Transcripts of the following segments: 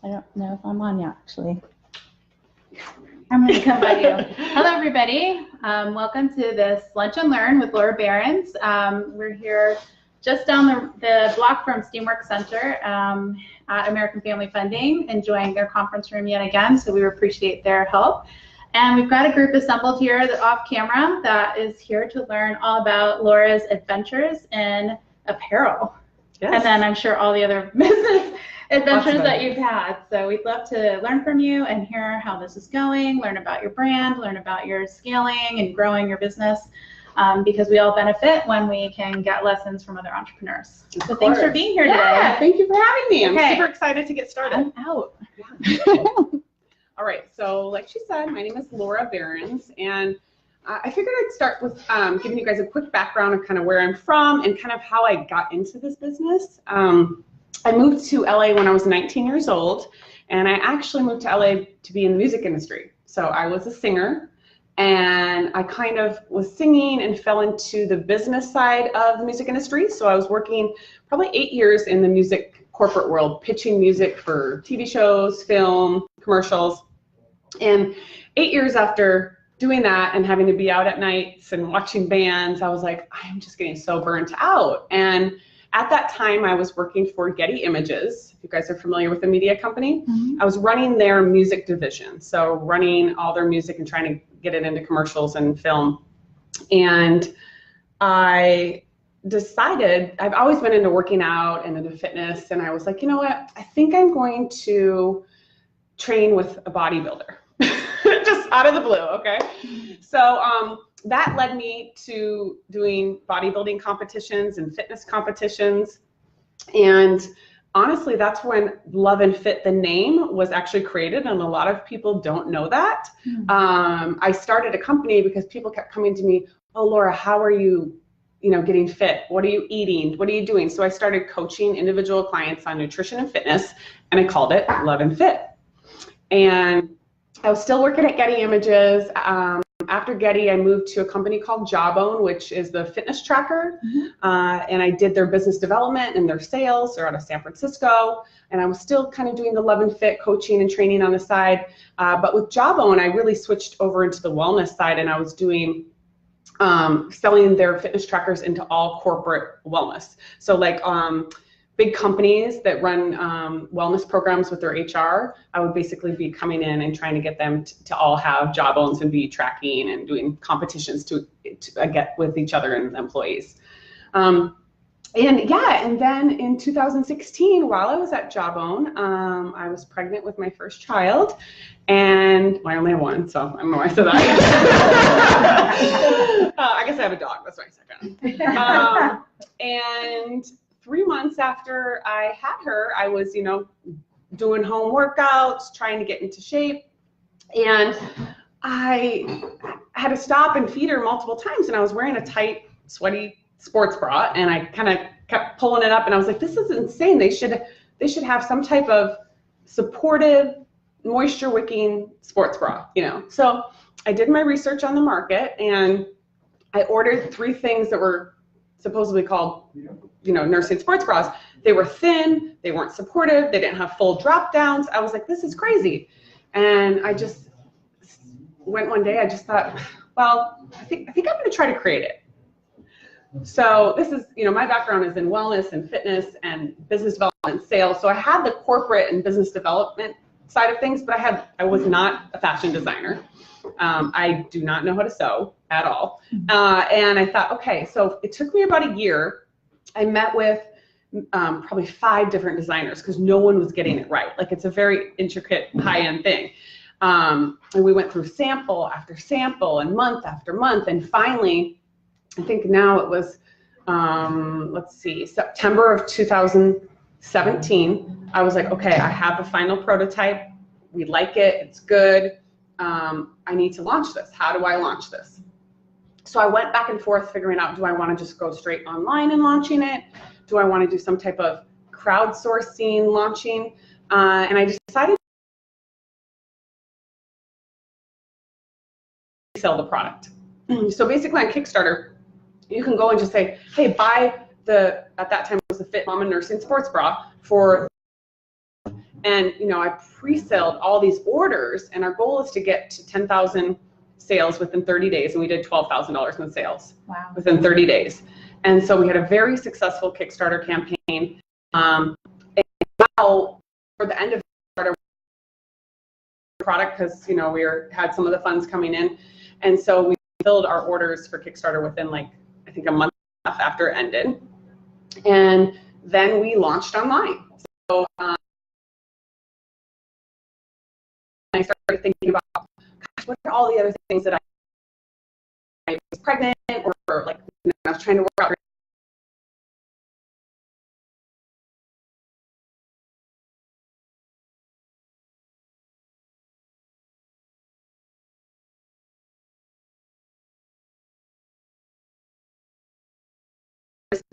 I don't know if I'm on yet, actually. I'm going to come by you. Hello, everybody. Welcome to this Lunch and Learn with Laura Berens. We're here just down the block from Steamworks Center at American Family Funding, enjoying their conference room yet again, so we appreciate their help. And we've got a group assembled here off camera that is here to learn all about Laura's adventures in apparel. Yes. And then I'm sure all the other business adventures that you've had. So we'd love to learn from you and hear how this is going, learn about your brand, learn about your scaling and growing your business, because we all benefit when we can get lessons from other entrepreneurs. So thanks for being here today. Yeah, thank you for having me. I'm super excited to get started. I'm out. Yeah. All right, so like she said, my name is Laura Berens, and I figured I'd start with giving you guys a quick background of kind of where I'm from and kind of how I got into this business. I moved to LA when I was 19 years old, and I actually moved to LA to be in the music industry. So I was a singer, and I kind of was singing and fell into the business side of the music industry. So I was working probably 8 years in the music corporate world, pitching music for TV shows, film, commercials. And 8 years after doing that and having to be out at nights and watching bands, I was like, I'm just getting so burnt out. And at that time, I was working for Getty Images. If you guys are familiar with the media company, I was running their music division. So running all their music and trying to get it into commercials and film. And I decided, I've always been into working out and into fitness, and I was like, you know what, I think I'm going to train with a bodybuilder. Just out of the blue, okay? So that led me to doing bodybuilding competitions and fitness competitions. And honestly, that's when Love and Fit, the name, was actually created, and a lot of people don't know that. I started a company because people kept coming to me, oh, Laura, how are you getting fit? What are you eating? What are you doing? So I started coaching individual clients on nutrition and fitness, and I called it Love and Fit. And I was still working at Getty Images. After Getty, I moved to a company called Jawbone, which is the fitness tracker. And I did their business development and their sales. They're out of San Francisco. And I was still kind of doing the Love and Fit coaching and training on the side. But with Jawbone, I really switched over into the wellness side, and I was doing selling their fitness trackers into all corporate wellness. So like big companies that run wellness programs with their HR, I would basically be coming in and trying to get them to all have Jawbones and be tracking and doing competitions to get with each other and employees. And then in 2016, while I was at Jawbone, I was pregnant with my first child, and I only have one, so I don't know why I said that. I guess I have a dog, that's my second. And 3 months after I had her, I was, doing home workouts, trying to get into shape, and I had to stop and feed her multiple times, and I was wearing a tight, sweaty sports bra, and I kind of kept pulling it up, and I was like, this is insane. They should have some type of supportive, moisture-wicking sports bra, So I did my research on the market, and I ordered 3 things that were supposedly called, nursing sports bras. They were thin, they weren't supportive, they didn't have full drop downs. I was like, this is crazy. And I just went one day, I just thought, well, I think I'm gonna try to create it. So this is, my background is in wellness and fitness and business development, sales. So I had the corporate and business development side of things, but I was not a fashion designer. I do not know how to sew at all. And I thought, okay, so it took me about a year. I met with probably 5 different designers because no one was getting it right. Like, it's a very intricate, high-end thing. And we went through sample after sample and month after month. And finally, I think now it was, September of 2017, I was like, okay, I have the final prototype. We like it. It's good. I need to launch this. How do I launch this? So I went back and forth figuring out, do I want to just go straight online and launching it? Do I want to do some type of crowdsourcing launching? And I decided to sell the product. So basically on Kickstarter, you can go and just say, hey, buy at that time it was the Fit Mom and Nursing Sports Bra for, And, you know, I pre-sold all these orders, and our goal is to get to 10,000 sales within 30 days, and we did $12,000 in sales within 30 days. And so we had a very successful Kickstarter campaign. And now, for the end of Kickstarter product, because, you know, we had some of the funds coming in, and so we filled our orders for Kickstarter within, like, I think a month and a half after it ended. And then we launched online. So I started thinking about, gosh, what are all the other things that I was pregnant, or like, you know, I was trying to work out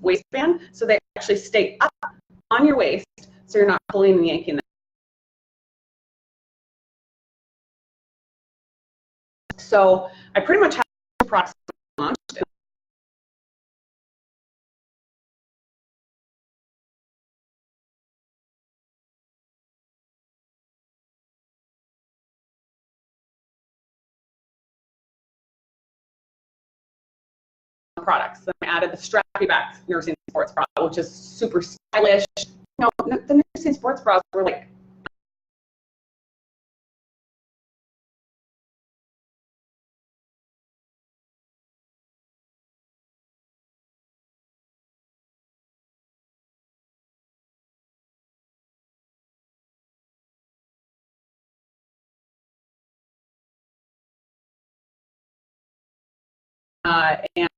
waistband, so they actually stay up on your waist, so you're not pulling and yanking them. So I pretty much have the products launched. Products. Then I added the strappy back nursing sports bra, which is super stylish. No, the nursing sports bras were like,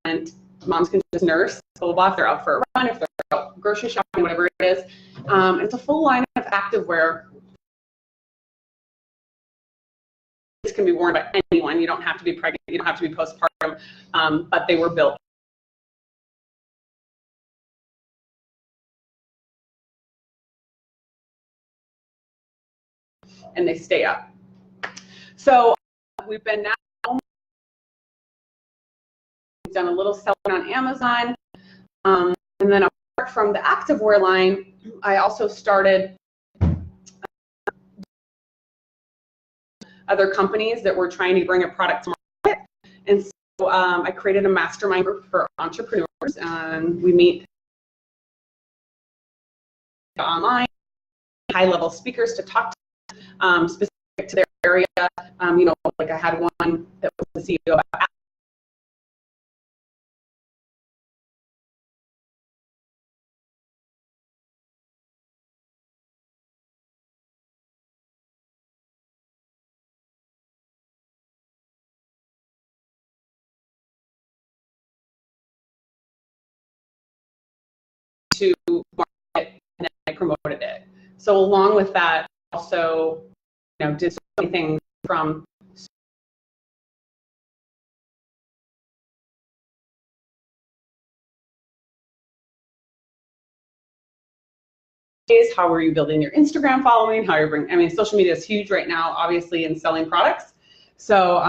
and moms can just nurse, pull off, they're out for a run, if they're out grocery shopping, whatever it is. It's a full line of activewear. This can be worn by anyone. You don't have to be pregnant, you don't have to be postpartum, but they were built. And they stay up. So we've been now, we've done a little selling on Amazon. And then apart from the activewear line, I also started other companies that were trying to bring a product to market. And so I created a mastermind group for entrepreneurs, and we meet online, high-level speakers to talk to, specific to their area. You know, like I had one that was the CEO of to market, and then I promoted it. So along with that, also, you know, did so many things from how are you building your Instagram following, how you're bringing, I mean, social media is huge right now, obviously, in selling products. So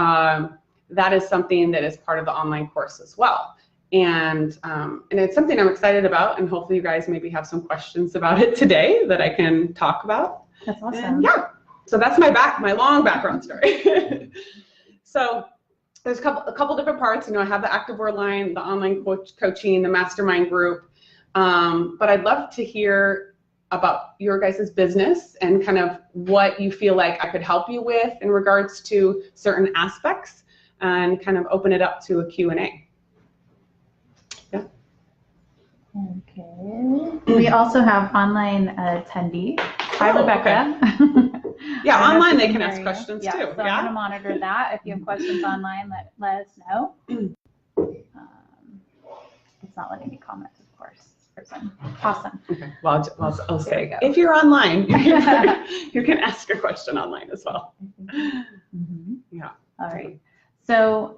that is something that is part of the online course as well. And it's something I'm excited about, and hopefully you guys maybe have some questions about it today that I can talk about. That's awesome. And yeah, so that's my long background story. So there's a couple different parts. You know, I have the activewear line, the online coaching, the mastermind group. But I'd love to hear about your guys' business and kind of what you feel like I could help you with in regards to certain aspects, and kind of open it up to a Q&A. Yeah. Okay. We also have online attendee. Hi, Rebecca. Okay. Yeah, online they can ask questions too. So I'm going to monitor that. If you have questions online, let us know. It's not letting me comment, of course. Person. Awesome. Okay. Well, I'll say, if you're online, you can ask a question online as well. Mm-hmm. Yeah. All right. So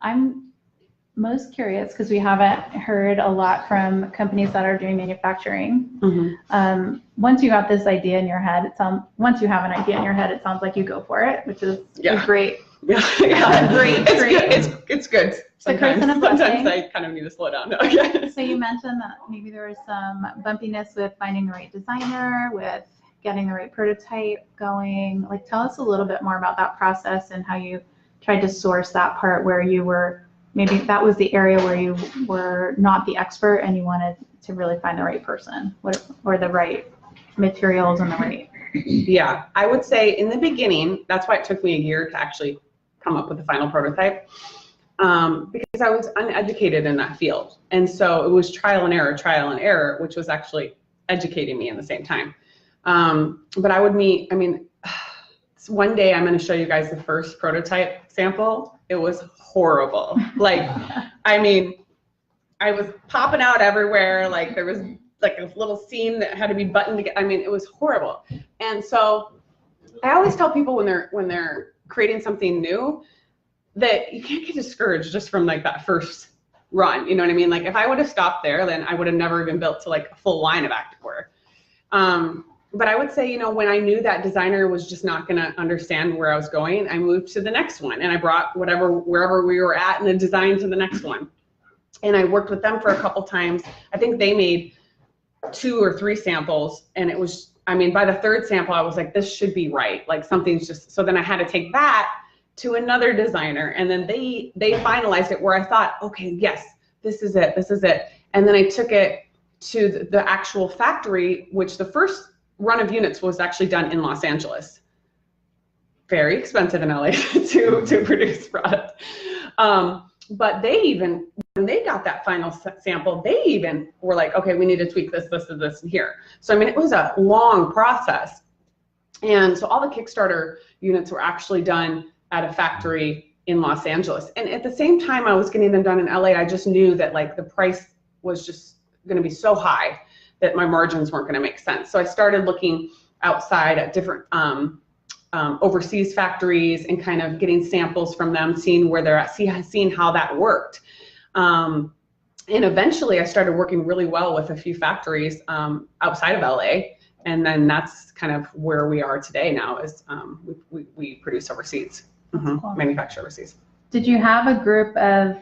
I'm most curious, because we haven't heard a lot from companies that are doing manufacturing. Mm-hmm. Once you got this idea in your head, once you have an idea in your head, it sounds like you go for it, which is great. Yeah. It's good. Sometimes I kind of need to slow down. So you mentioned that maybe there was some bumpiness with finding the right designer, with getting the right prototype going? Like, tell us a little bit more about that process and how you tried to source that part where you were, maybe that was the area where you were not the expert and you wanted to really find the right person, or the right materials and the right. Yeah, I would say in the beginning, that's why it took me a year to actually come up with the final prototype, because I was uneducated in that field. And so it was trial and error, which was actually educating me in the same time. But I would meet, I mean, one day I'm going to show you guys the first prototype sample. It was horrible. Like, I mean, I was popping out everywhere. Like, there was like a little seam that had to be buttoned together. I mean, it was horrible. And so I always tell people when they're creating something new that you can't get discouraged just from like that first run. You know what I mean? Like, if I would have stopped there, then I would have never even built to like a full line of activewear. But I would say, you know, when I knew that designer was just not going to understand where I was going, I moved to the next one, and I brought wherever we were at in the design to the next one. And I worked with them for a couple times. I think they made 2 or 3 samples, and it was, I mean, by the 3rd sample, I was like, this should be right. Like, something's just, so then I had to take that to another designer, and then they finalized it where I thought, okay, yes, this is it. And then I took it to the actual factory, which the first run of units was actually done in Los Angeles. Very expensive in LA to produce product. But they even, when they got that final sample, they even were like, okay, we need to tweak this, and here. So, I mean, it was a long process. And so all the Kickstarter units were actually done at a factory in Los Angeles. And at the same time I was getting them done in LA, I just knew that like the price was just going to be so high that my margins weren't going to make sense. So I started looking outside at different overseas factories and kind of getting samples from them, seeing where they're at, seeing how that worked. And eventually I started working really well with a few factories outside of LA. And then that's kind of where we are today now, is we produce overseas, Cool. Manufacture overseas. Did you have a group of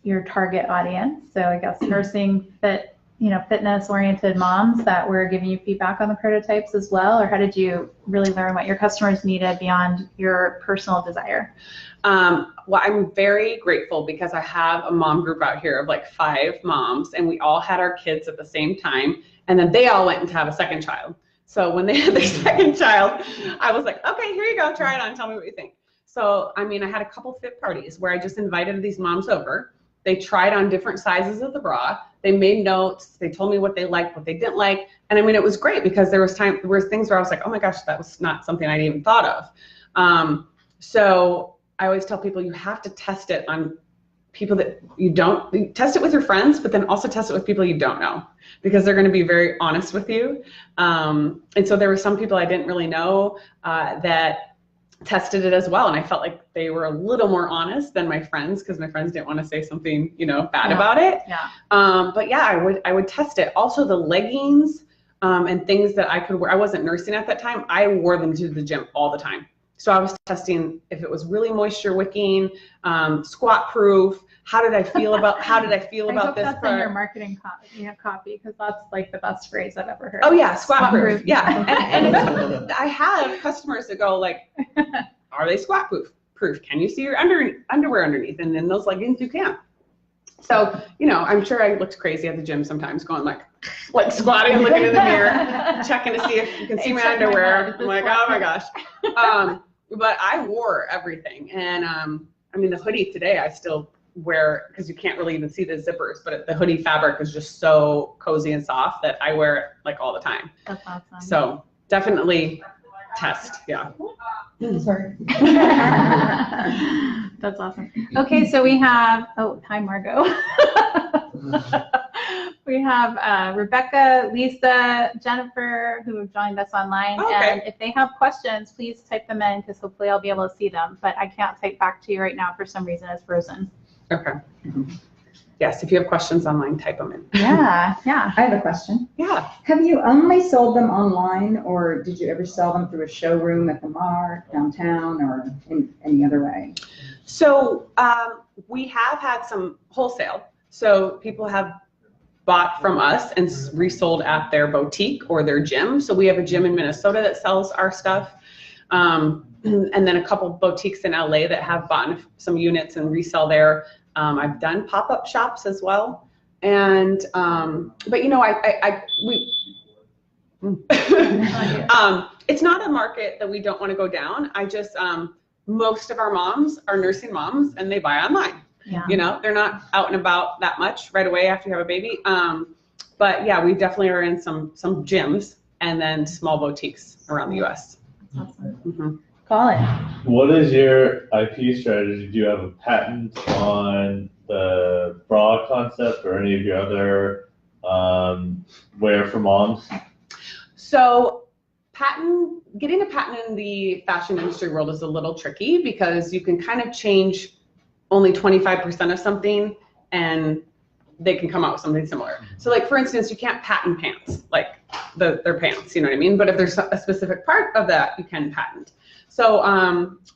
your target audience? So I guess nursing, fitness-oriented moms that were giving you feedback on the prototypes as well? Or how did you really learn what your customers needed beyond your personal desire? Well, I'm very grateful because I have a mom group out here of like 5 moms, and we all had our kids at the same time. And then they all went to have a second child. So when they had their second child, I was like, okay, here you go, try it on, tell me what you think. So, I mean, I had a couple fit parties where I just invited these moms over. They tried on different sizes of the bra. They made notes. They told me what they liked, what they didn't like. And I mean, it was great because there were things where I was like, oh my gosh, that was not something I'd even thought of. So I always tell people you have to test it on people that you test it with your friends, but then also test it with people you don't know, because they're going to be very honest with you. And so there were some people I didn't really know that tested it as well, and I felt like they were a little more honest than my friends, because my friends didn't want to say something, bad about it. Yeah. But yeah, I would test it. Also the leggings and things that I could wear. I wasn't nursing at that time. I wore them to the gym all the time. So I was testing if it was really moisture wicking, squat proof. How did I feel about this? I hope that's in your marketing copy, because that's like the best phrase I've ever heard. Oh yeah, squat proof. Yeah, and I have customers that go like, are they squat proof? Can you see your underwear underneath? And in those leggings you can. So, I'm sure I looked crazy at the gym sometimes, going like squatting, looking in the mirror, checking to see if you can see my underwear. I'm like, oh my gosh. But I wore everything. And I mean, the hoodie today I still wear, because you can't really even see the zippers, but the hoodie fabric is just so cozy and soft that I wear it like all the time. That's awesome. So definitely test. Yeah. Sorry. That's awesome. Okay, so we have, hi Margot. We have Rebecca, Lisa, Jennifer, who have joined us online. Okay. And if they have questions, please type them in, because hopefully I'll be able to see them. But I can't type back to you right now. For some reason, it's frozen. Okay. Yes, if you have questions online, type them in. Yeah. I have a question. Yeah. Have you only sold them online, or did you ever sell them through a showroom at the mart, downtown, or in any other way? So we have had some wholesale. So people have bought from us and resold at their boutique or their gym. So we have a gym in Minnesota that sells our stuff. And then a couple boutiques in LA that have bought some units and resell there. I've done pop-up shops as well. And, but you know, it's not a market that we don't want to go down. I just, most of our moms are nursing moms and they buy online. Yeah. You know, they're not out and about that much right away after you have a baby. But yeah, we definitely are in some gyms and then small boutiques around the US. That's awesome. Mm-hmm. Colin. What is your IP strategy? Do you have a patent on the bra concept or any of your other wear for moms? So getting a patent in the fashion industry world is a little tricky because you can kind of change only 25% of something and they can come out with something similar. So like, for instance, you can't patent pants, like their pants, you know what I mean? But if there's a specific part of that, you can patent. So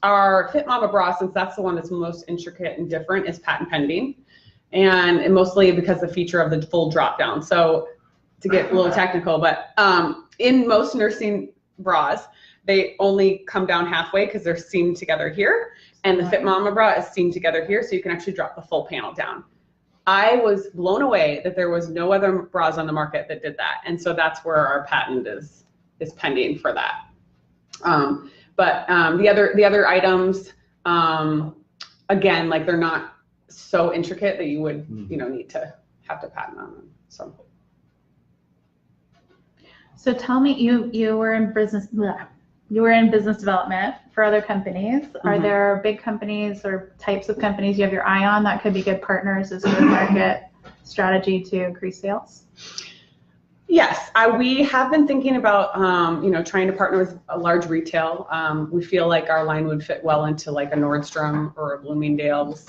our Fit Mama bra, since that's the one that's most intricate and different, is patent pending. And mostly because the feature of the full drop down. So to get a little technical, but in most nursing bras, they only come down halfway because they're seamed together here. And the Fit Mama bra is seamed together here, so you can actually drop the full panel down. I was blown away that there was no other bras on the market that did that. And so that's where our patent is pending for that. But the other items, again, like they're not so intricate that you would, you know, need to have to patent on them. So tell me, you were in business. Bleh. You were in business development for other companies. Are there big companies or types of companies you have your eye on that could be good partners as a market strategy to increase sales? Yes, we have been thinking about, you know, trying to partner with a large retail. We feel like our line would fit well into like a Nordstrom or a Bloomingdale's,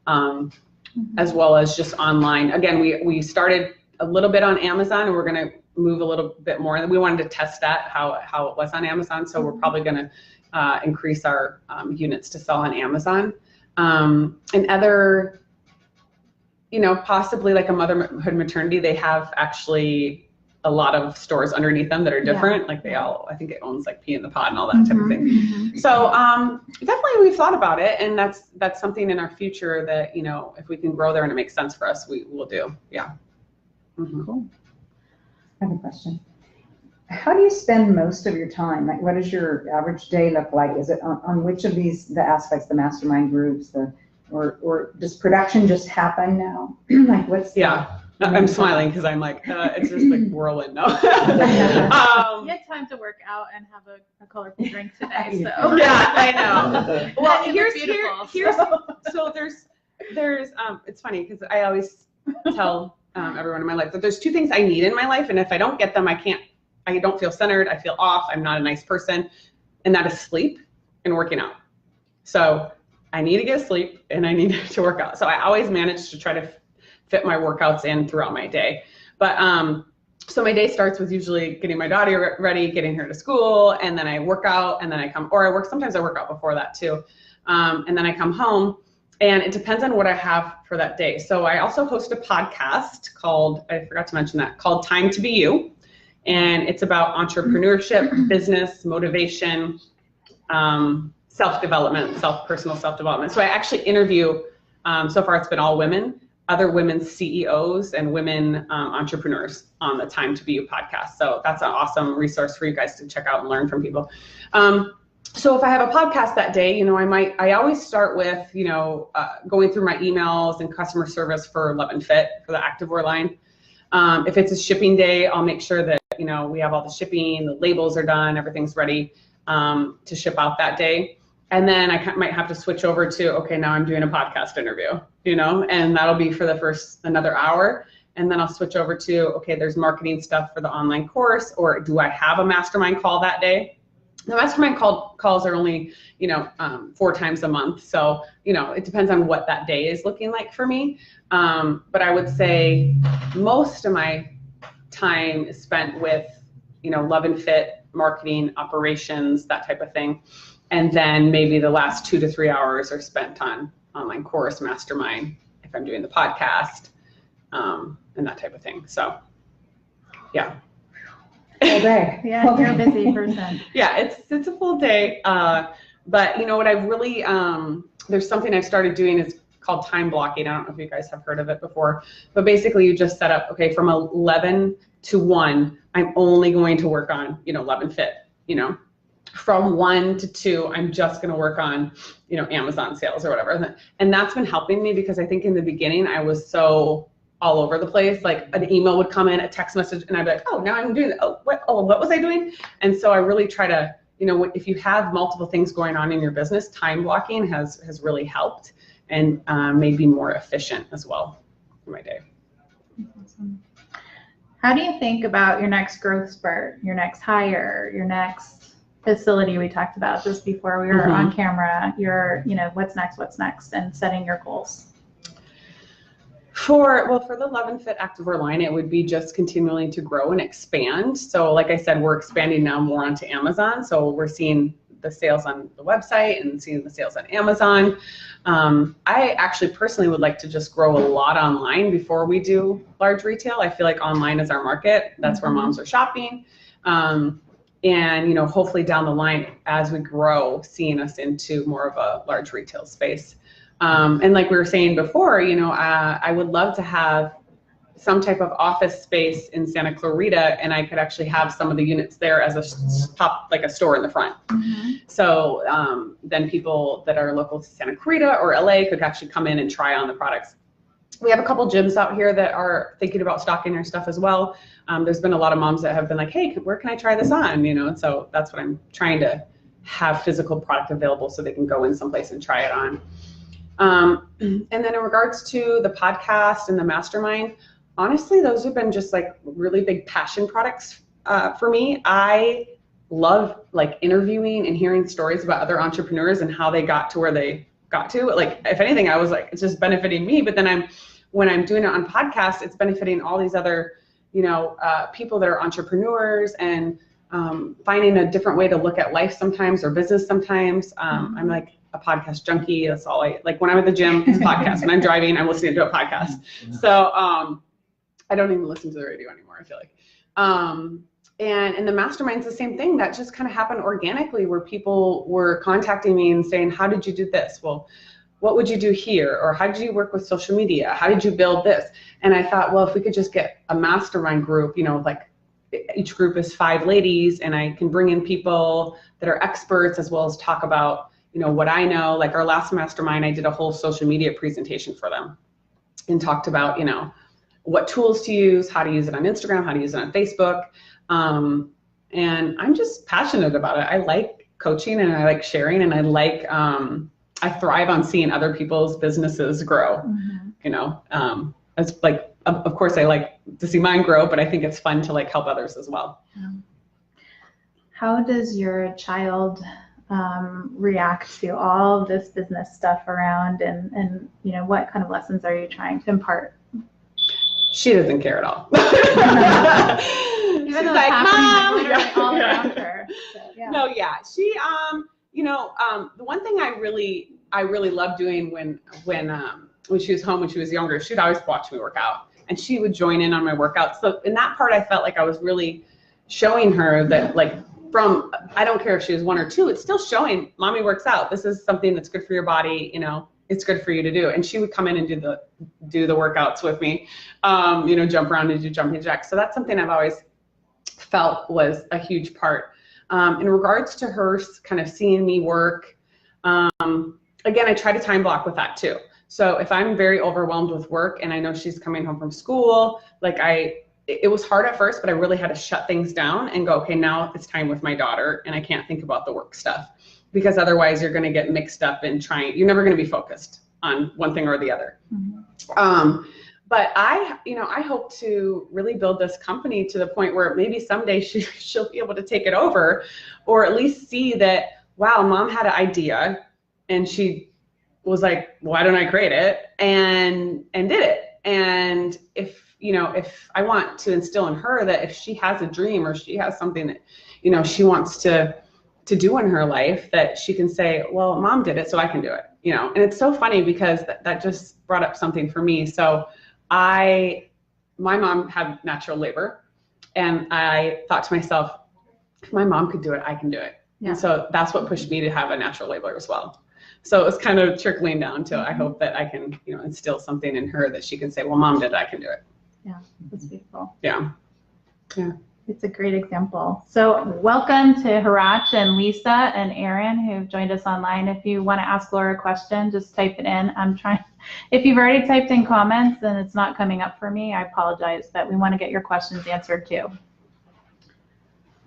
as well as just online. Again, we started a little bit on Amazon and we're going to move a little bit more. And we wanted to test that, how it was on Amazon. So we're probably going to increase our units to sell on Amazon. And other, you know, possibly like a motherhood maternity, they have actually a lot of stores underneath them that are different. Like they all, I think it owns like Pea in the Pod and all that type of thing. So definitely we've thought about it, and that's something in our future that, you know, if we can grow there and it makes sense for us, we will do. Yeah. Cool. I have a question. How do you spend most of your time? Like, what does your average day look like? Is it on which of the aspects, the mastermind groups, or does production just happen now? Like, what's I'm smiling because I'm like, it's just like whirlwind now. You had time to work out and have a colorful drink today, so. Yeah, I know. Well, here's so there's it's funny because I always tell everyone in my life that there's two things I need in my life, and if I don't get them, I don't feel centered, I feel off, I'm not a nice person, and that is sleep and working out. So I need to get sleep and I need to work out. So I always manage to try to fit my workouts in throughout my day. But so my day starts with usually getting my daughter ready, getting her to school, and then I work out, and then sometimes I work out before that too. And then I come home, and it depends on what I have for that day. So I also host a podcast called, I forgot to mention that, called Time to Be You. And it's about entrepreneurship, business, motivation, self-development, personal self-development. So I actually interview, so far it's been all women, other women CEOs and women entrepreneurs on the Time to Be You podcast. So that's an awesome resource for you guys to check out and learn from people. So if I have a podcast that day, you know, I always start with, you know, going through my emails and customer service for Love and Fit for the Activewear line. If it's a shipping day, I'll make sure that, you know, we have all the shipping, the labels are done, everything's ready to ship out that day. And then I might have to switch over to, okay, now I'm doing a podcast interview, you know, and that'll be for another hour. And then I'll switch over to, okay, there's marketing stuff for the online course, or do I have a mastermind call that day? The mastermind calls are only, you know, 4 times a month. So, you know, it depends on what that day is looking like for me. But I would say most of my time is spent with, you know, Love and Fit, marketing, operations, that type of thing. And then maybe the last 2 to 3 hours are spent on online course, mastermind, if I'm doing the podcast, and that type of thing. So, yeah. All day. Yeah, you're a busy person. Yeah, it's a full day. But you know what I've really, there's something I've started doing is called time blocking. I don't know if you guys have heard of it before, but basically you just set up, okay, from 11 to 1, I'm only going to work on, 11 Fit, From 1 to 2, I'm just going to work on, Amazon sales or whatever. And that's been helping me because I think in the beginning I was so all over the place. Like an email would come in, a text message, and I'd be like, oh, now I'm doing that. Oh, what was I doing? And so I really try to, if you have multiple things going on in your business, time blocking has really helped and made me more efficient as well for my day. Awesome. How do you think about your next growth spurt, your next hire, your next facility we talked about just before we were on camera, your, what's next, and setting your goals? For the Love and Fit Activewear line, it would be just continuing to grow and expand. So like I said, we're expanding now more onto Amazon. So we're seeing the sales on the website and seeing the sales on Amazon. I actually personally would like to just grow a lot online before we do large retail. I feel like online is our market. That's where moms are shopping. And hopefully down the line as we grow, seeing us into more of a large retail space. And like we were saying before, I would love to have some type of office space in Santa Clarita, and I could actually have some of the units there as a store in the front. So then people that are local to Santa Clarita or LA could actually come in and try on the products. We have a couple gyms out here that are thinking about stocking our stuff as well. There's been a lot of moms that have been like, hey, where can I try this on? And so that's what I'm trying to have physical product available so they can go in someplace and try it on. And then in regards to the podcast and the mastermind, honestly, those have been just like really big passion products for me. I love like interviewing and hearing stories about other entrepreneurs and how they got to where they got to. Like, if anything, I was like, it's just benefiting me. But then when I'm doing it on podcasts, it's benefiting all these other, people that are entrepreneurs and finding a different way to look at life sometimes or business sometimes. I'm like a podcast junkie. That's all I like. When I'm at the gym, it's podcast. When I'm driving, I'm listening to a podcast. So I don't even listen to the radio anymore, I feel like. And the mastermind's the same thing. That just kind of happened organically where people were contacting me and saying, how did you do this? Well, what would you do here? Or how did you work with social media? How did you build this? And I thought, well, if we could just get a mastermind group, like each group is 5 ladies, and I can bring in people that are experts as well as talk about, what I know. Like our last mastermind, I did a whole social media presentation for them and talked about, what tools to use, how to use it on Instagram, how to use it on Facebook. And I'm just passionate about it. I like coaching and I like sharing, and I like, I thrive on seeing other people's businesses grow, it's like, of course I like to see mine grow, but I think it's fun to like help others as well. How does your child react to all this business stuff around, and what kind of lessons are you trying to impart? She doesn't care at all. She's like, Mom, all around her. So, yeah. No, yeah, she, the one thing I really loved doing when she was home, when she was younger, she'd always watch me work out, and she would join in on my workouts. So in that part, I felt like I was really showing her that, like, I don't care if she was 1 or 2, it's still showing, Mommy works out. This is something that's good for your body, it's good for you to do. And she would come in and do the workouts with me, jump around and do jumping jacks. So that's something I've always felt was a huge part. In regards to her kind of seeing me work, again, I try to time block with that too. So if I'm very overwhelmed with work and I know she's coming home from school, it was hard at first, but I really had to shut things down and go, okay, now it's time with my daughter, and I can't think about the work stuff, because otherwise you're going to get mixed up in you're never going to be focused on one thing or the other. But I hope to really build this company to the point where maybe someday she'll be able to take it over, or at least see that, wow, Mom had an idea and she was like, why don't I create it, and did it. And if I want to instill in her that if she has a dream or she has something that, she wants to do in her life, that she can say, well, Mom did it, so I can do it, And it's so funny because that just brought up something for me. So my mom had natural labor, and I thought to myself, if my mom could do it, I can do it. Yeah. And so that's what pushed me to have a natural labeler as well. So it was kind of trickling down to, I hope that I can, instill something in her that she can say, well, mom did it, I can do it. Yeah, that's beautiful. Yeah. Yeah. It's a great example. So welcome to Harach and Lisa and Aaron who've joined us online. If you want to ask Laura a question, just type it in. If you've already typed in comments and it's not coming up for me, I apologize, but we want to get your questions answered too.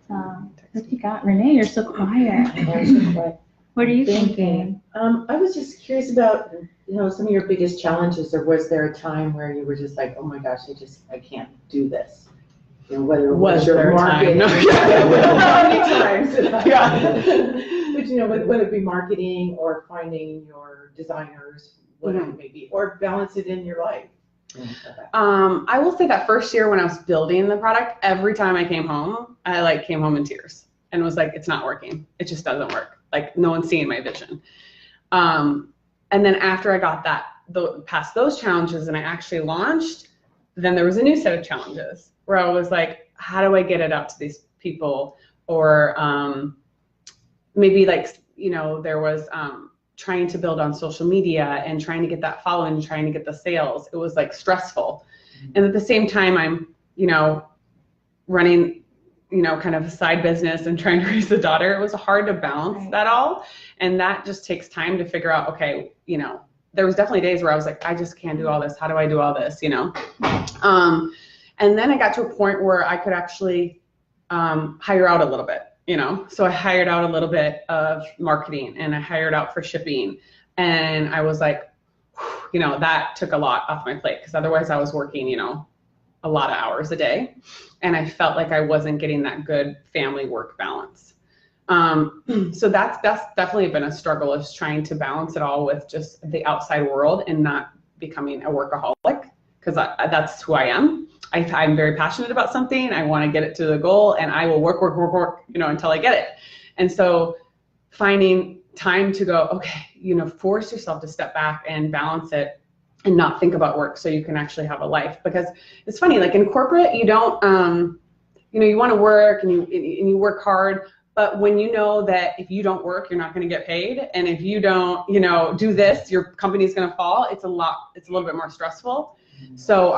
What you got, Renee? You're so quiet. What are you thinking? I was just curious about, some of your biggest challenges, or was there a time where you were just like, oh my gosh, I can't do this? Whether it was your marketing. How many times? Yeah. But whether it be marketing or finding your designers, whatever it may be, or balance it in your life. I will say that first year when I was building the product, every time I came home, I came home in tears and was like, it's not working. It just doesn't work. Like, no one's seeing my vision. And then after I got past those challenges and I actually launched, then there was a new set of challenges where I was like, how do I get it out to these people? Or maybe there was trying to build on social media and trying to get that following and trying to get the sales. It was stressful. And at the same time, I'm, running, kind of a side business and trying to raise a daughter. It was hard to balance that all. And that just takes time to figure out, okay, there was definitely days where I was like, I just can't do all this. How do I do all this, And then I got to a point where I could actually hire out a little bit, So I hired out a little bit of marketing and I hired out for shipping. And I was like, that took a lot off my plate because otherwise I was working, a lot of hours a day. And I felt like I wasn't getting that good family work balance. So that's definitely been a struggle, is trying to balance it all with just the outside world and not becoming a workaholic, because that's who I am. I'm very passionate about something. I want to get it to the goal, and I will work, until I get it. And so finding time to go, okay, force yourself to step back and balance it and not think about work so you can actually have a life. Because it's funny, in corporate, you don't, you want to work and you work hard, but when you know that if you don't work, you're not going to get paid. And if you don't, do this, your company's going to fall. It's a little bit more stressful. So,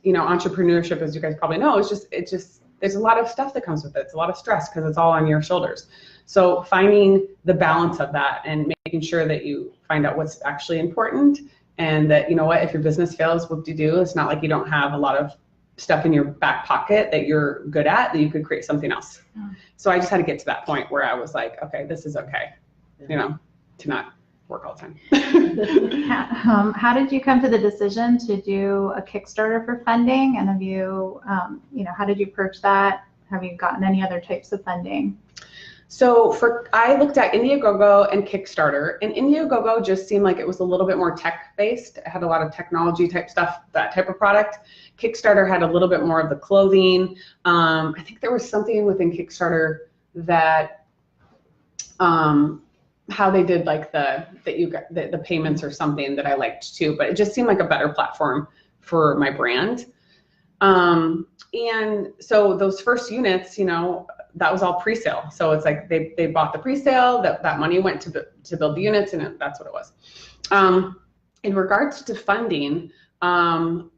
entrepreneurship, as you guys probably know, there's a lot of stuff that comes with it. It's a lot of stress because it's all on your shoulders. So finding the balance of that and making sure that you find out what's actually important, and that, if your business fails, whoop-de-doo, it's not like you don't have a lot of stuff in your back pocket that you're good at, that you could create something else. So I just had to get to that point where I was like, okay, this is okay, to not work all the time. How did you come to the decision to do a Kickstarter for funding? And have you, how did you approach that? Have you gotten any other types of funding? So I looked at Indiegogo and Kickstarter, and Indiegogo just seemed like it was a little bit more tech-based. It had a lot of technology type stuff, that type of product. Kickstarter had a little bit more of the clothing. I think there was something within Kickstarter that, how they did the payments or something that I liked too, but it just seemed like a better platform for my brand. And so those first units, that was all pre-sale. So it's like they bought the pre-sale, that money went to build the units, and that's what it was. In regards to funding,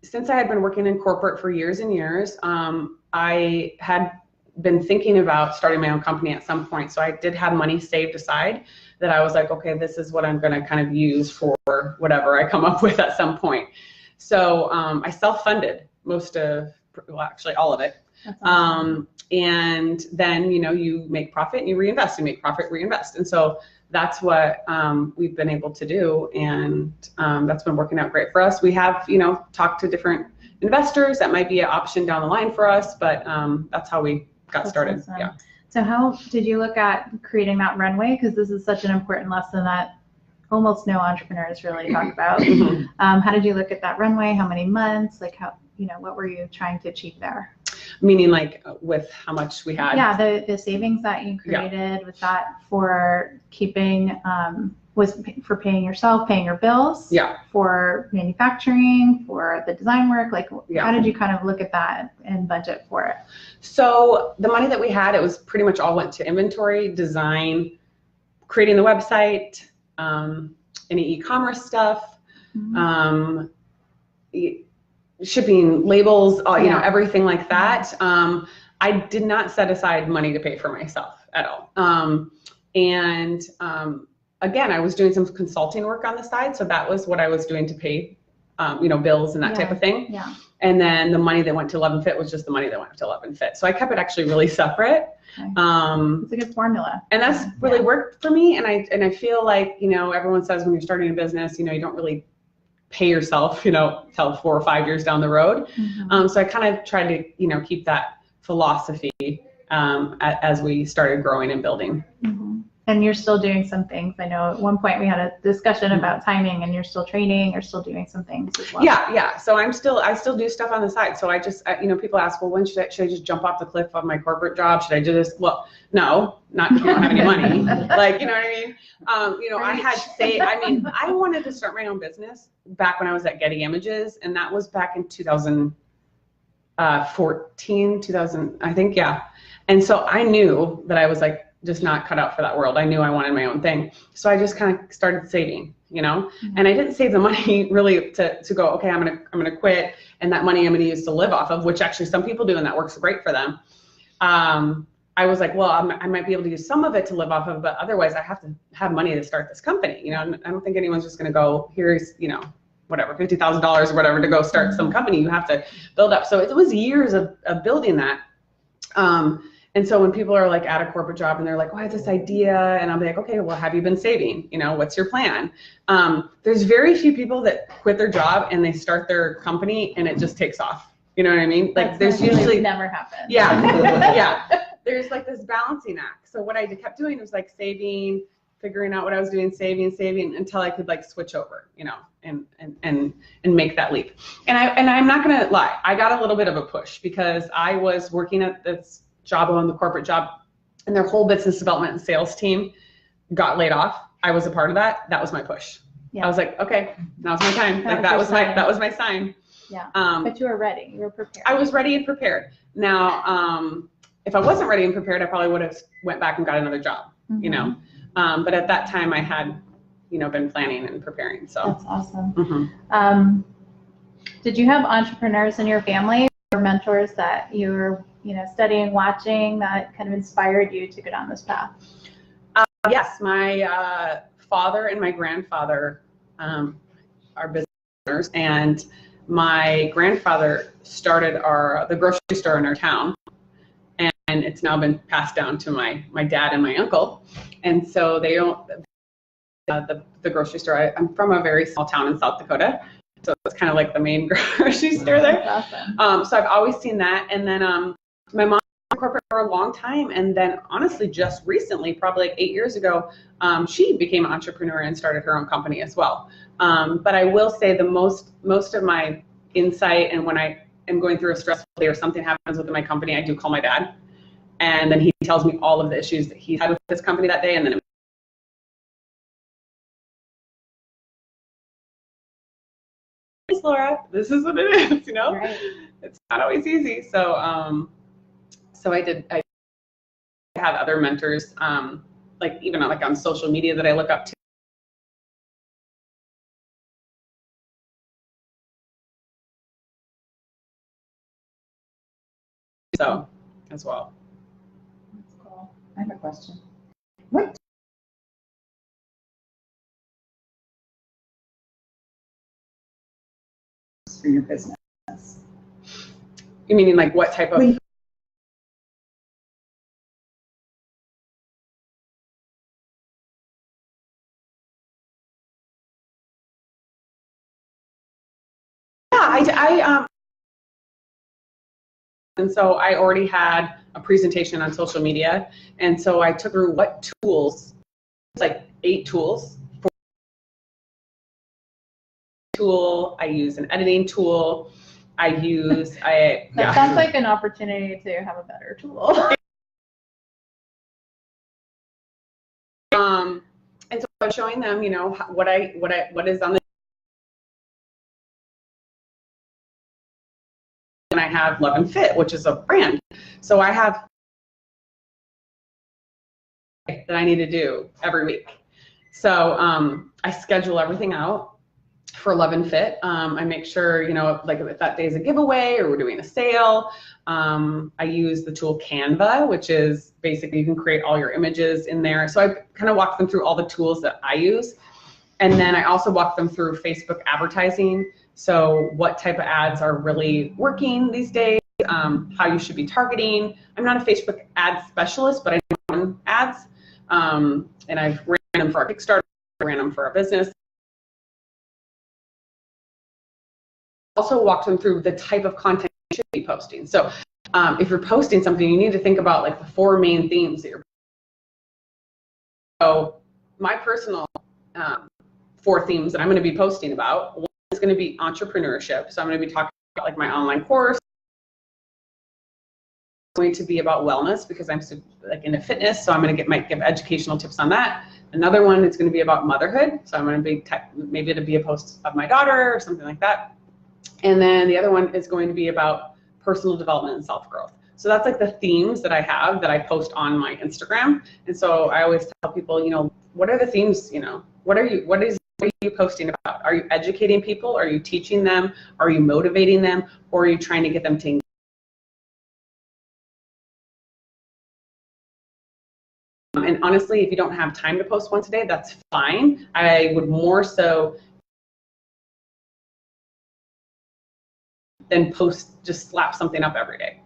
since I had been working in corporate for years and years, I had been thinking about starting my own company at some point. So I did have money saved aside that I was like, okay, this is what I'm going to kind of use for whatever I come up with at some point. So I self-funded actually all of it. That's awesome. And then, you make profit and you reinvest, you make profit, reinvest. And so that's what we've been able to do. And that's been working out great for us. We have, talked to different investors. That might be an option down the line for us, but that's how we got started. Awesome. Yeah. So how did you look at creating that runway? Because this is such an important lesson that almost no entrepreneurs really talk about. How did you look at that runway? How many months? What were you trying to achieve there? Meaning with how much we had? Yeah, the savings that you created, with that for keeping was for paying yourself, paying your bills? Yeah. For manufacturing, for the design work? Like, Yeah. how did you kind of look at that and budget for it? So the money that we had, it was pretty much all went to inventory, design, creating the website, any e-commerce stuff, shipping, labels, you know, everything like that. I did not set aside money to pay for myself at all. Again, I was doing some consulting work on the side, so that was what I was doing to pay, you know, bills and that type of thing. Yeah. And then the money that went to Love and Fit was just the money that went to Love and Fit. So I kept it actually really separate. Okay. It's a good formula. And that's really worked for me. And I feel like, you know, everyone says when you're starting a business, you know, you don't really pay yourself, you know, till 4 or 5 years down the road. So I kind of tried to, you know, keep that philosophy as we started growing and building. And you're still doing some things. I know at one point we had a discussion about timing, and you're still training, you're still doing some things as well. Yeah. So I still do stuff on the side. So I just, you know, people ask, well, when should I just jump off the cliff of my corporate job? Should I do this? Well, no, not if you don't have any money. Like, you know what I mean? You know, I wanted to start my own business back when I was at Getty Images, and that was back in 2014, I think, yeah. And so I knew that I was like, just not cut out for that world. I knew I wanted my own thing. So I just kind of started saving, you know, and I didn't save the money really to go, okay, I'm going to quit. And that money I'm going to use to live off of, which actually some people do, and that works great for them. I was like, well, I might be able to use some of it to live off of, but otherwise I have to have money to start this company. You know, I don't think anyone's just going to go, here's, you know, whatever, $50,000 or whatever to go start some company. You have to build up. So it was years of building that. And so when people are like at a corporate job and they're like, oh, I have this idea, and I'll be like, okay, well, have you been saving? You know, what's your plan? There's very few people that quit their job and they start their company and it just takes off. You know what I mean? Like there's usually never happens. Yeah. Yeah. There's like this balancing act. So what I kept doing was like saving, figuring out what I was doing, saving until I could like switch over, you know, and make that leap. And I'm not gonna lie, I got a little bit of a push because I was working at this job on the corporate job, and their whole business development and sales team got laid off. I was a part of that. That was my push. Yeah. I was like, okay, now's my time. That was my sign. Yeah. But you were ready. You were prepared. I was ready and prepared. Now, if I wasn't ready and prepared, I probably would have went back and got another job. You know. But at that time, I had, you know, been planning and preparing. So that's awesome. Did you have entrepreneurs in your family or mentors that you were, you know, studying, watching, that kind of inspired you to go down this path? Yes, my father and my grandfather are business owners, and my grandfather started the grocery store in our town, and it's now been passed down to my dad and my uncle, and so they own the grocery store. I'm from a very small town in South Dakota, so it's kind of like the main grocery store there. That's awesome. So I've always seen that, and then my mom was in corporate for a long time, and then honestly just recently, probably like 8 years ago, she became an entrepreneur and started her own company as well. But I will say the most of my insight, and when I am going through a stressful day or something happens within my company, I do call my dad, and then he tells me all of the issues that he had with his company that day, and then Laura, this is what it is, you know. Right. It's not always easy. So I have other mentors, like even like on social media that I look up to. So as well. That's cool. I have a question. What for your business? You meaning like what type of? Yeah, and so I already had a presentation on social media, and so I took through what tools, it's like 8 tools. I use an editing tool. That sounds like an opportunity to have a better tool. and so I was showing them, you know, what is on the, and I have Love and Fit, which is a brand. So I have that I need to do every week. So I schedule everything out for Love and Fit. I make sure, you know, like if that day is a giveaway or we're doing a sale, I use the tool Canva, which is basically you can create all your images in there. So I kind of walk them through all the tools that I use. And then I also walk them through Facebook advertising. So what type of ads are really working these days, how you should be targeting. I'm not a Facebook ad specialist, but I run ads. And I've ran them for our Kickstarter, I ran them for our business. Also walked them through the type of content you should be posting. So if you're posting something, you need to think about like the 4 main themes that you're. So my personal 4 themes that I'm going to be posting about. One is going to be entrepreneurship. So I'm going to be talking about like my online course. It's going to be about wellness because I'm like into fitness. So I'm going to give educational tips on that. Another one is going to be about motherhood. So I'm going to be maybe it'll be a post of my daughter or something like that. And then the other one is going to be about personal development and self-growth. So that's like the themes that I have that I post on my Instagram. And so I always tell people, you know, what are the themes, you know, what are you posting about? Are you educating people? Are you teaching them? Are you motivating them? Or are you trying to get them to engage? And honestly, if you don't have time to post once a day, that's fine. I would more so than post, just slap something up every day.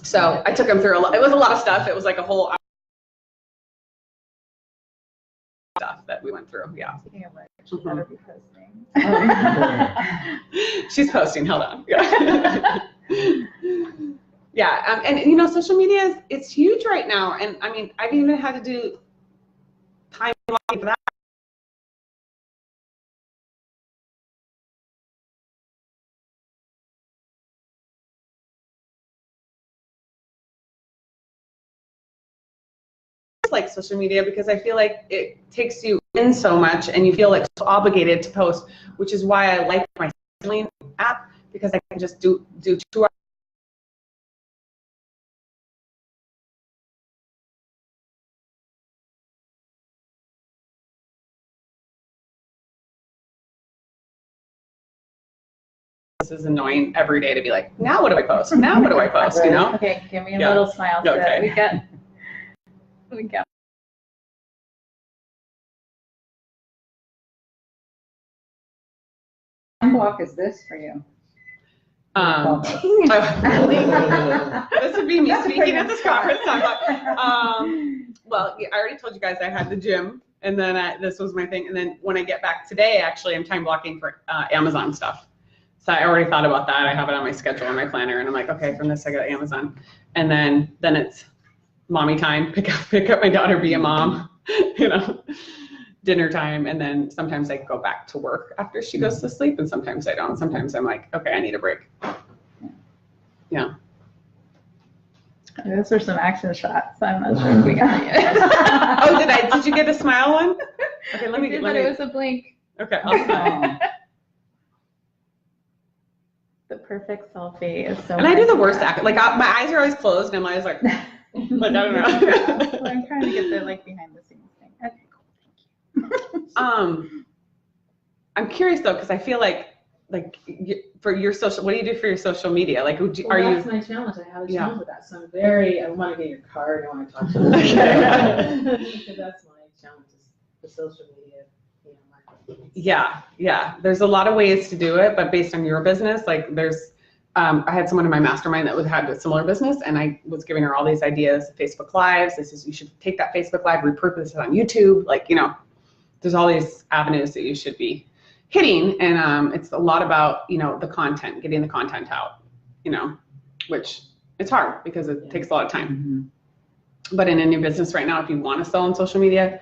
So I took them through a lot. It was a lot of stuff. It was like a whole stuff that we went through. Yeah. Speaking of which, she better be posting. She's posting. Hold on. Yeah. Yeah. And you know, social media it's huge right now. And I mean, I've even had to do time blocking for that. Like social media because I feel like it takes you in so much and you feel like so obligated to post, which is why I like my scheduling app because I can just do 2 hours. This is annoying every day to be like, now what do I post? Now what do I post? You know? Okay, give me a Yeah. little smile. So Okay. we got. What block is this for you? This would be me speaking at this conference. Well, I already told you guys I had the gym, and then this was my thing. And then when I get back today, actually, I'm time blocking for Amazon stuff. So I already thought about that. I have it on my schedule, on my planner, and I'm like, okay, from this I got Amazon, and then it's mommy time. Pick up my daughter, be a mom, you know. Dinner time, and then sometimes I go back to work after she goes to sleep, and sometimes I don't. Sometimes I'm like, okay, I need a break. Yeah. Those were some action shots. I'm not sure if we got it yet. Oh, did you get a smile one? Okay, let me. But it was a blink. Okay. The perfect selfie is so. And I do the worst act. Like my eyes are always closed, and I'm always like I don't know. So I'm trying to get the like behind the scenes thing. Okay. I'm curious though, because I feel like for your social, what do you do for your social media? Like, That's my challenge. I have a challenge with that. So I want to get your card. I want to talk to you. So that's my challenge is the social media, you know, marketing. Yeah. There's a lot of ways to do it, but based on your business, like I had someone in my mastermind that had a similar business, and I was giving her all these ideas, Facebook Lives. This is, you should take that Facebook Live, repurpose it on YouTube. Like, you know, there's all these avenues that you should be hitting, and it's a lot about, you know, the content, getting the content out, you know, which it's hard because it takes a lot of time. Mm-hmm. But in a new business right now, if you want to sell on social media,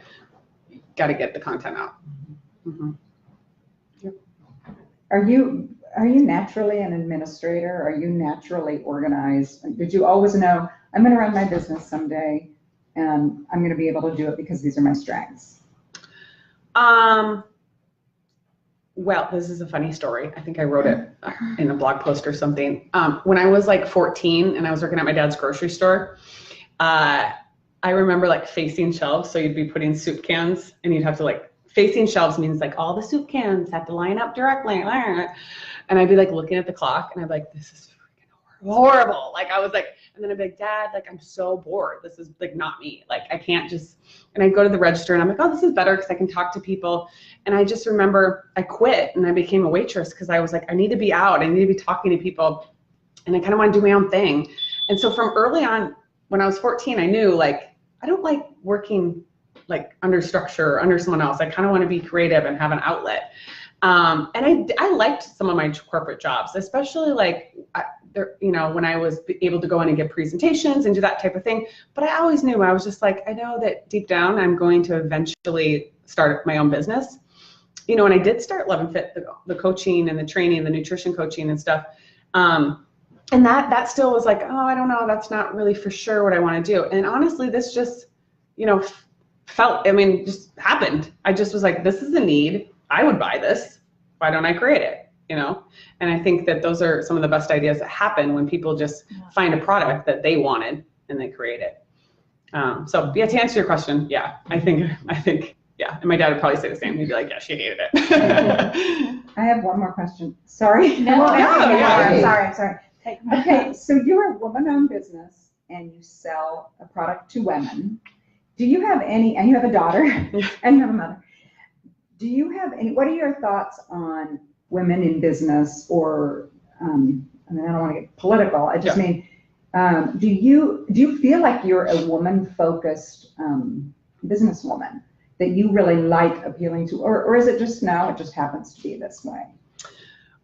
you got to get the content out. Mm-hmm. Yep. Are you naturally an administrator? Are you naturally organized? Did you always know I'm going to run my business someday? and I'm going to be able to do it because these are my strengths? Well, this is a funny story. I think I wrote it in a blog post or something. When I was like 14 and I was working at my dad's grocery store, I remember like facing shelves. So you'd be putting soup cans and you'd have to like, facing shelves means like all the soup cans have to line up directly. And I'd be like looking at the clock and I'd be like, this is freaking horrible. Like I was like, and then I'd be like, Dad, like I'm so bored. This is like not me. Like I can't just, and I'd go to the register and I'm like, oh, this is better because I can talk to people. And I just remember I quit and I became a waitress because I was like, I need to be out. I need to be talking to people. And I kind of want to do my own thing. And so from early on, when I was 14, I knew like, I don't like working like under structure or under someone else. I kind of want to be creative and have an outlet. And I liked some of my corporate jobs, especially like, you know, when I was able to go in and give presentations and do that type of thing. But I always knew, I was just like, I know that deep down I'm going to eventually start my own business. You know, and I did start Love and Fit, the coaching and the training, the nutrition coaching and stuff. And that still was like, oh, I don't know, that's not really for sure what I want to do. And honestly, this just, you know, just happened. I just was like, this is a need. I would buy this. Why don't I create it? You know? And I think that those are some of the best ideas that happen when people just find a product that they wanted and they create it. So yeah, to answer your question, yeah, I think, yeah. And my dad would probably say the same. He'd be like, yeah, she hated it. I have one more question. Sorry. No, I'm sorry. Okay, so you're a woman-owned business and you sell a product to women. Do you have any, and you have a daughter and you have a mother. Do you have any, what are your thoughts on women in business or, I mean, I don't want to get political. I just mean, do you feel like you're a woman-focused businesswoman that you really like appealing to, or is it just now it just happens to be this way?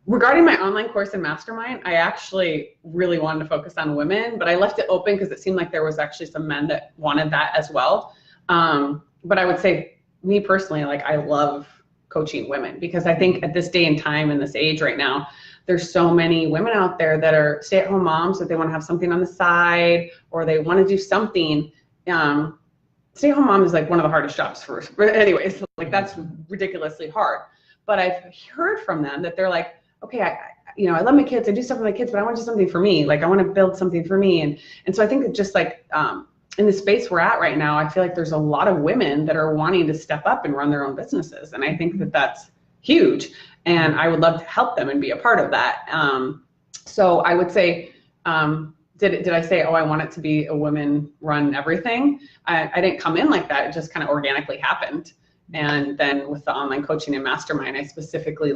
Regarding my online course and mastermind, I actually really wanted to focus on women, but I left it open because it seemed like there was actually some men that wanted that as well. But I would say, me personally, like I love coaching women because I think at this day and time in this age right now, there's so many women out there that are stay-at-home moms that they want to have something on the side or they want to do something. Stay-at-home mom is like one of the hardest jobs but anyways, like that's ridiculously hard. But I've heard from them that they're like, okay, I love my kids, I do stuff with my kids, but I want to do something for me. Like I want to build something for me. And so I think that just like in the space we're at right now, I feel like there's a lot of women that are wanting to step up and run their own businesses. And I think that that's huge. And I would love to help them and be a part of that. So I would say, did I say, oh, I want it to be a women run everything? I didn't come in like that. It just kind of organically happened. And then with the online coaching and mastermind, I specifically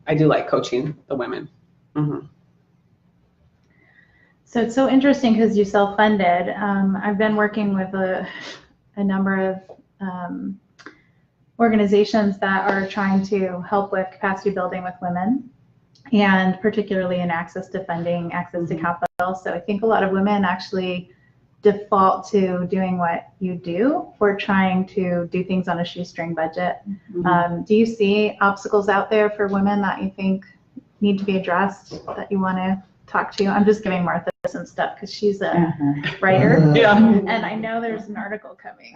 I do like coaching the women. Mm-hmm. So it's so interesting because you self-funded. I've been working with a number of organizations that are trying to help with capacity building with women, and particularly in access to funding, access to capital. So I think a lot of women actually default to doing what you do. We're trying to do things on a shoestring budget. Do you see obstacles out there for women that you think need to be addressed that you want to talk to? I'm just giving Martha some stuff because she's a writer. And I know there's an article coming.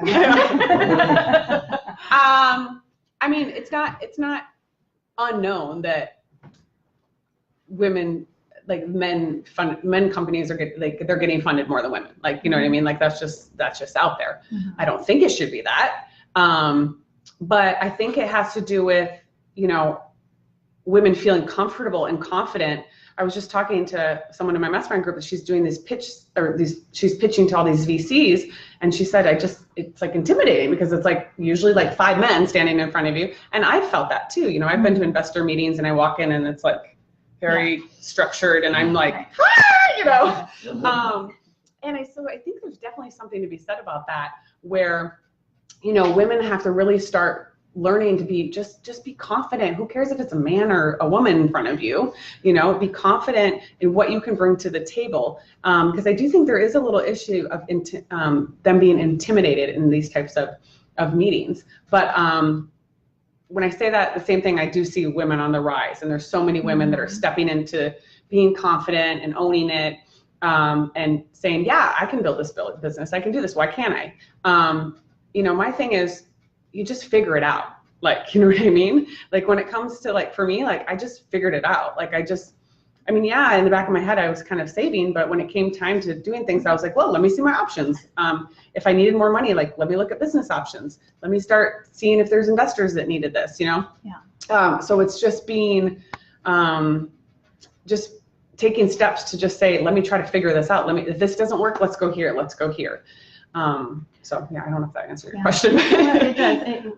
I mean, it's not unknown that women, like men companies are they're getting funded more than women. Like, you know what I mean? Like that's just out there. I don't think it should be that. But I think it has to do with, women feeling comfortable and confident. I was just talking to someone in my mastermind group that she's doing she's pitching to all these VCs. And she said, it's like intimidating because it's like usually like 5 men standing in front of you. And I felt that too. I've been to investor meetings and I walk in and it's like very structured and I'm like, and so I think there's definitely something to be said about that where, women have to really start learning to be just be confident. Who cares if it's a man or a woman in front of you? Be confident in what you can bring to the table. Because I do think there is a little issue of them being intimidated in these types of meetings. But when I say that, the same thing, I do see women on the rise, and there's so many women that are stepping into being confident and owning it. and saying, yeah, I can build this business. I can do this. Why can't I? You know, my thing is you just figure it out. Like, you know what I mean? Like when it comes to like, for me, like I just figured it out. Like I mean, yeah, in the back of my head, I was kind of saving, but when it came time to doing things, I was like, well, let me see my options. If I needed more money, like, let me look at business options. Let me start seeing if there's investors that needed this, you know? Yeah. So it's just being, just taking steps to just say, let me try to figure this out. If this doesn't work, let's go here. Let's go here. So yeah, I don't know if that answered your question. Yeah, it does.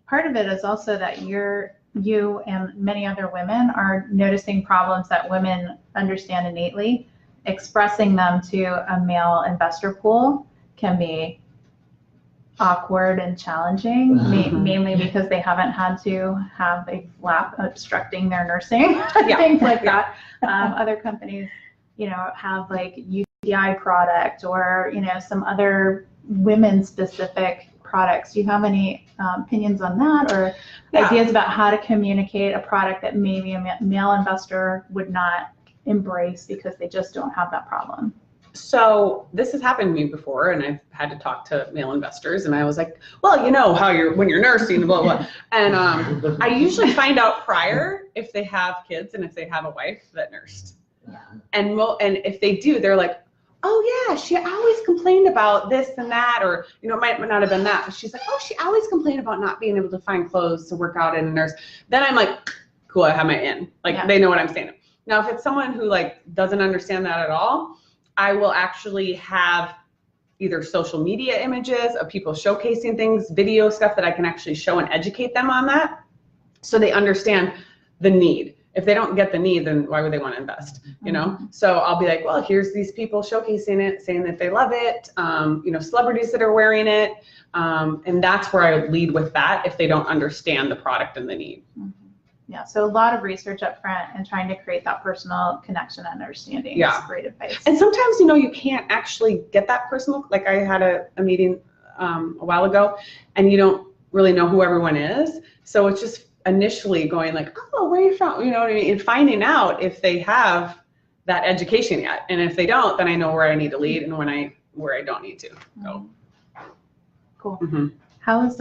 Part of it is also that you and many other women are noticing problems that women understand innately. Expressing them to a male investor pool can be awkward and challenging, mainly because they haven't had to have a flap obstructing their nursing, things like that. Other companies, you know, have like UTI product or, you know, some other women-specific products. Do you have any opinions on that, or ideas about how to communicate a product that maybe a male investor would not embrace because they just don't have that problem? So this has happened to me before, and I've had to talk to male investors, and I was like, well, you know how when you're nursing, blah, blah, blah. And I usually find out prior if they have kids and if they have a wife that nursed. Yeah. And if they do, they're like, oh yeah, she always complained about this and that, or, you know, it might not have been that, but she's like, oh, she always complained about not being able to find clothes to work out in a nurse. Then I'm like, cool, I have my in. Like, they know what I'm saying. Now, if it's someone who like doesn't understand that at all, I will actually have either social media images of people showcasing things, video stuff that I can actually show and educate them on that, so they understand the need. If they don't get the need, then why would they want to invest? You know? So I'll be like, well, here's these people showcasing it, saying that they love it, you know, celebrities that are wearing it. And that's where I lead with that if they don't understand the product and the need. Yeah, so a lot of research up front and trying to create that personal connection and understanding is great advice. And sometimes, you know, you can't actually get that personal. Like I had a meeting a while ago, and you don't really know who everyone is. So it's just initially going like, oh, where are you from? You know what I mean? And finding out if they have that education yet. And if they don't, then I know where I need to lead and where I don't need to go. Cool. How is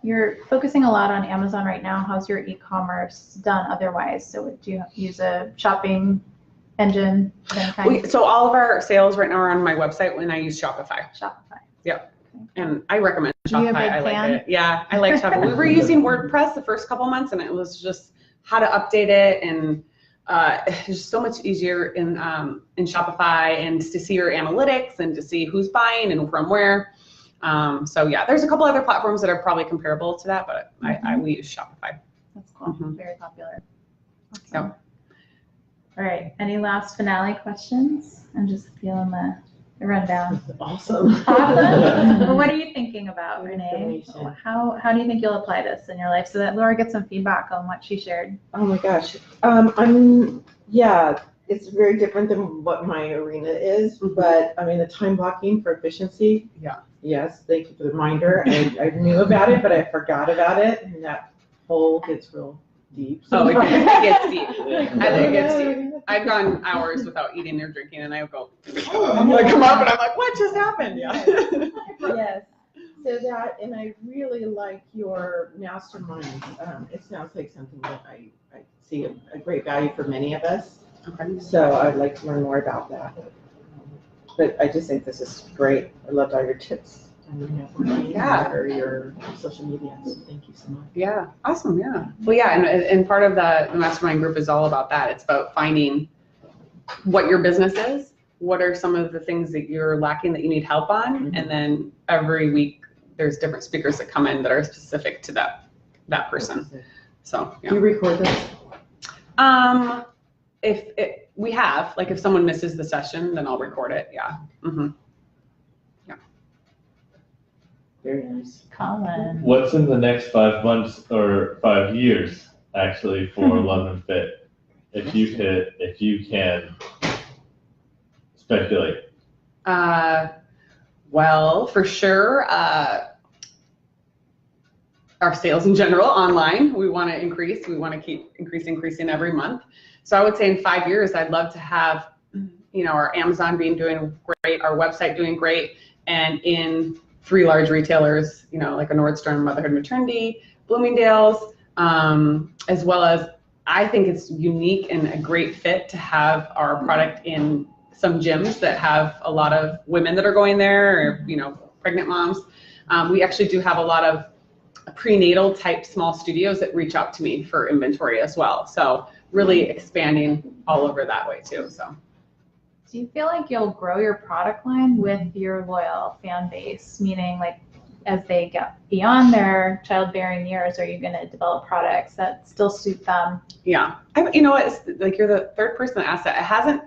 you're focusing a lot on Amazon right now. How's your e-commerce done otherwise? So do you use a shopping engine? So all of our sales right now are on my website when I use Shopify. Yep. And I recommend Shopify. I like it. Yeah, I like Shopify. We were using WordPress the first couple months, and it was just how to update it, and it's just so much easier in Shopify, and to see your analytics and to see who's buying and from where. So yeah, there's a couple other platforms that are probably comparable to that, but we use Shopify. That's cool. Very popular. Awesome. All right. Any last finale questions? I'm just feeling the rundown. Awesome. Well, what are you thinking about, Renee? How do you think you'll apply this in your life so that Laura gets some feedback on what she shared? Oh my gosh. It's very different than what my arena is, but I mean, the time blocking for efficiency. Yeah. Yes, thank you for the reminder. I knew about it, but I forgot about it, and that hole gets real deep. Oh, it gets deep. I think it gets deep. I've gone hours without eating or drinking, and I go, I'm like, come up, and I'm like, what just happened? Yeah. Yes. So that, and I really like your mastermind. It sounds like something that I see a great value for many of us. Okay. So I'd like to learn more about that. But I just think this is great. I loved all your tips. Or your social media. So thank you so much. Yeah. Awesome. Yeah. Well, yeah. And part of the mastermind group is all about that. It's about finding what your business is. What are some of the things that you're lacking that you need help on? And then every week there's different speakers that come in that are specific to that person. So yeah. Do you record this? We have, like, if someone misses the session, then I'll record it. Yeah. Yeah. Very nice. Colin. What's in the next 5 months or 5 years actually for London Fit? If you can speculate. Well, for sure, our sales in general online, we want to increase. We want to keep increasing every month. So I would say in 5 years, I'd love to have, our Amazon doing great, our website doing great, and in 3 large retailers, like a Nordstrom, Motherhood Maternity, Bloomingdale's, as well as I think it's unique and a great fit to have our product in some gyms that have a lot of women that are going there, or pregnant moms. We actually do have a lot of prenatal type small studios that reach out to me for inventory as well. So really expanding all over that way too. So. Do you feel like you'll grow your product line with your loyal fan base? Meaning, like, as they get beyond their childbearing years, are you going to develop products that still suit them? Yeah, you know what? It's like you're the third person that asked that. I haven't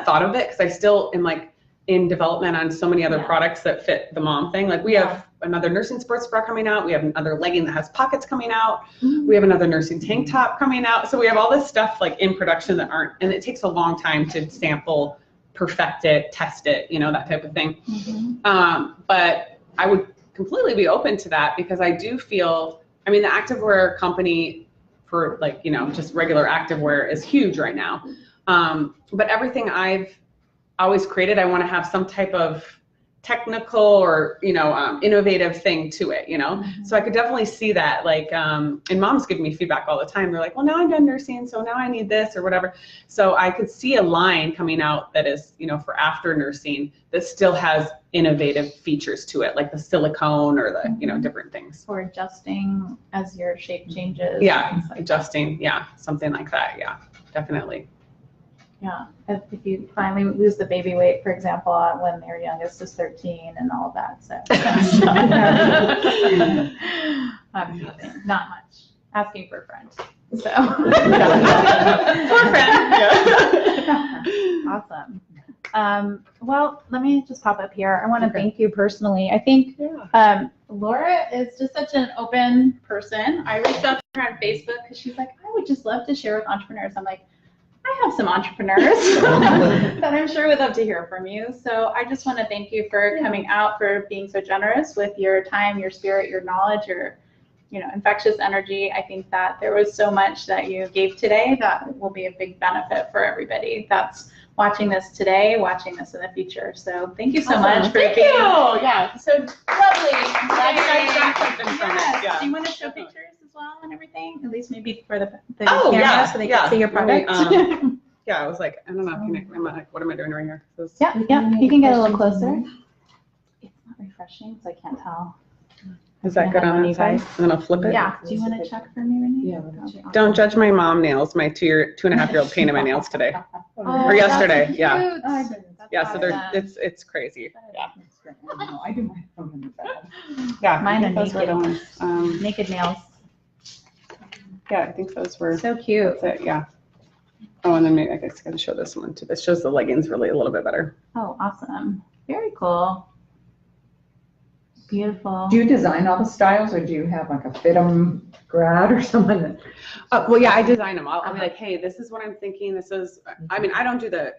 thought of it because I still am like in development on so many other products that fit the mom thing. Like we have another nursing sports bra coming out. We have another legging that has pockets coming out. We have another nursing tank top coming out. So we have all this stuff like in production that aren't, and it takes a long time to sample, perfect it, test it, that type of thing. But I would completely be open to that because I do feel, the activewear company for just regular activewear is huge right now. But everything I've always created, I want to have some type of technical or, innovative thing to it, So I could definitely see that, and moms give me feedback all the time. They're like, well, now I'm done nursing, so now I need this or whatever. So I could see a line coming out that is, for after nursing that still has innovative features to it, like the silicone or the, different things. Or adjusting as your shape changes. Yeah, adjusting. Yeah, something like that. Yeah, definitely. Yeah, if you finally lose the baby weight, for example, when their youngest is 13 and all of that. So I'm kidding, not much. Asking for a friend. So for a friend. Yeah. Awesome. Well, let me just pop up here. I want to thank you personally. I think Laura is just such an open person. I reached out to her on Facebook because she's like, I would just love to share with entrepreneurs. I'm like, I have some entrepreneurs that I'm sure would love to hear from you. So I just want to thank you for coming out, for being so generous with your time, your spirit, your knowledge, your infectious energy. I think that there was so much that you gave today that will be a big benefit for everybody that's watching this today, watching this in the future. So thank you so much for being Yeah, so lovely. I'm glad you guys got something from it. Yeah. Do you want to show pictures as well and everything? At least maybe for the camera so they can see your product. Yeah, I was like, I don't know. I'm like, what am I doing right here? Yeah, you can get a little closer. It's not refreshing, so I can't tell. Is that good on you guys? And then I'll flip it. Yeah. Do you want to check for me, Renee? Yeah. Don't judge my mom nails. My 2.5-year-old painted my nails today. Or yesterday. Yeah. Yeah. So it's crazy. Yeah. I do my own in the bed. Yeah. Mine are those were the ones. naked nails. Yeah, I think those were. So cute. That's it. Yeah. Oh, and then maybe I guess I gotta show this one too. This shows the leggings really a little bit better. Oh, awesome. Very cool. Beautiful. Do you design all the styles, or do you have like a FIT'em grad or someone that? Well, yeah, I design them. I'll be like, hey, this is what I'm thinking. This is. I don't do the,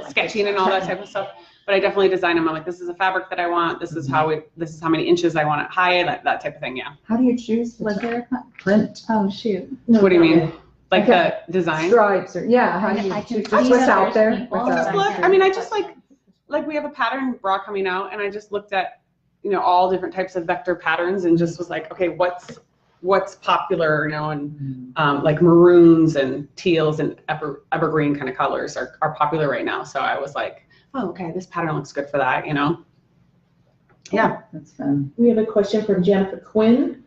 sketching and all that type of stuff, but I definitely design them. I'm like, this is a fabric that I want. This is this is how many inches I want it high. That type of thing. Yeah. How do you choose the Was there print? Oh shoot. What do you mean? Like the design? Stripes or how do you choose? Just what's out there? Just look. I just like we have a pattern bra coming out, and I just looked at all different types of vector patterns and just was like, okay, what's popular, and like maroons and teals and evergreen kind of colors are popular right now. So I was like, oh, okay, this pattern looks good for that, Yeah. That's fun. We have a question from Jennifer Quinn.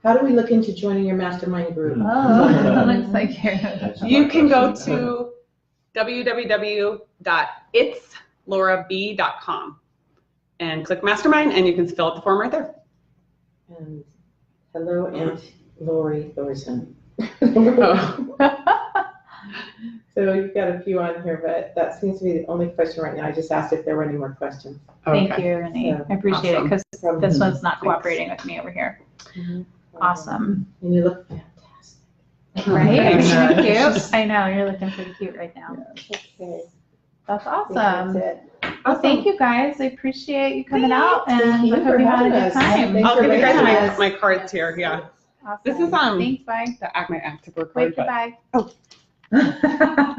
How do we look into joining your mastermind group? Oh, looks like you can go to www.itslaurab.com and click mastermind, and you can fill out the form right there. And hello, Aunt Lori Thorson. So you've got a few on here, but that seems to be the only question right now. I just asked if there were any more questions. Thank you, Renee. I appreciate it because this one's not cooperating with me over here. Awesome. And you look fantastic. Right? Are you cute? I know, you're looking pretty cute right now. Okay. That's awesome. That's it. Well, thank you guys. I appreciate you coming out, and Thank you I hope for you had a having good us. time. Thanks I'll for give you bringing guys us. my cards here. Yeah. Awesome. This is Thanks, bye. my activewear card. Wait, but goodbye.